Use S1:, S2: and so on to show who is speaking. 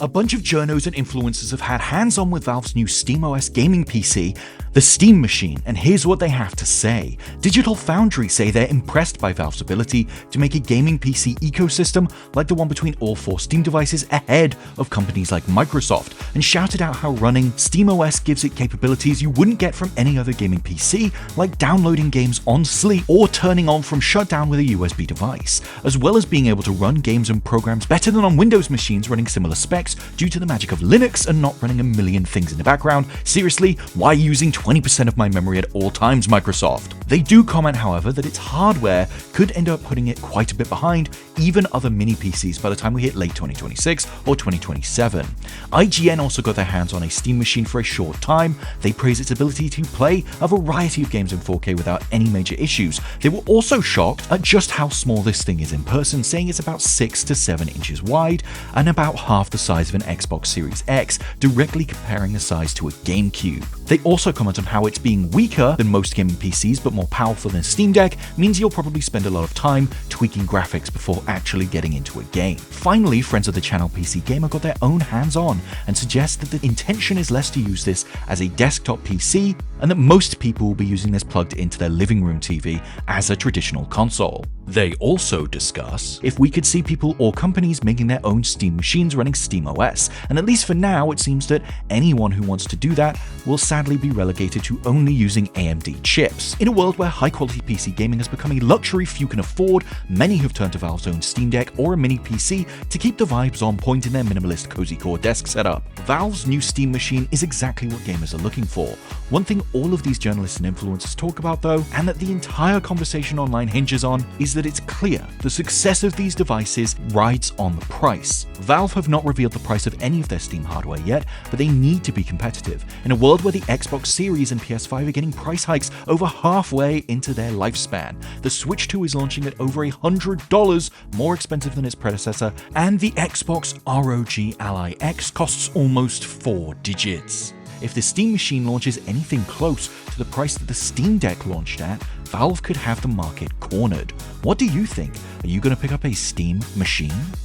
S1: A bunch of journos and influencers have had hands-on with Valve's new SteamOS gaming PC, the Steam Machine, and here's what they have to say. Digital Foundry say they're impressed by Valve's ability to make a gaming PC ecosystem like the one between all 4 Steam devices ahead of companies like Microsoft, and shouted out how running SteamOS gives it capabilities you wouldn't get from any other gaming PC, like downloading games on sleep or turning on from shutdown with a USB device, as well as being able to run games and programs better than on Windows machines running similar specs due to the magic of Linux and not running a million things in the background. Seriously, why using 20% of my memory at all times, Microsoft? They do comment, however, that its hardware could end up putting it quite a bit behind even other mini PCs by the time we hit late 2026 or 2027. IGN also got their hands on a Steam Machine for a short time. They praise its ability to play a variety of games in 4K without any major issues. They were also shocked at just how small this thing is in person, saying it's about 6 to 7 inches wide and about half the size of an Xbox Series X, directly comparing the size to a GameCube. They also comment on how it's being weaker than most gaming PCs but more powerful than Steam Deck means you'll probably spend a lot of time tweaking graphics before actually getting into a game. Finally, friends of the channel PC Gamer got their own hands on and suggest that the intention is less to use this as a desktop PC and that most people will be using this plugged into their living room TV as a traditional console. They also discuss if we could see people or companies making their own Steam machines running SteamOS, and at least for now it seems that anyone who wants to do that will sadly be relegated to only using AMD chips. In a world where high-quality PC gaming has become a luxury few can afford, many have turned to Valve's own Steam Deck or a mini PC to keep the vibes on point in their minimalist cozy core desk setup. Valve's new Steam Machine is exactly what gamers are looking for. One thing all of these journalists and influencers talk about though, and that the entire conversation online hinges on, is that it's clear the success of these devices rides on the price. Valve have not revealed the price of any of their Steam hardware yet, but they need to be competitive. In a world where the Xbox Series and PS5 are getting price hikes over halfway into their lifespan, the Switch 2 is launching at over $100 more expensive than its predecessor, and the Xbox ROG Ally X costs almost 4 digits. If the Steam Machine launches anything close to the price that the Steam Deck launched at, Valve could have the market cornered. What do you think? Are you going to pick up a Steam Machine?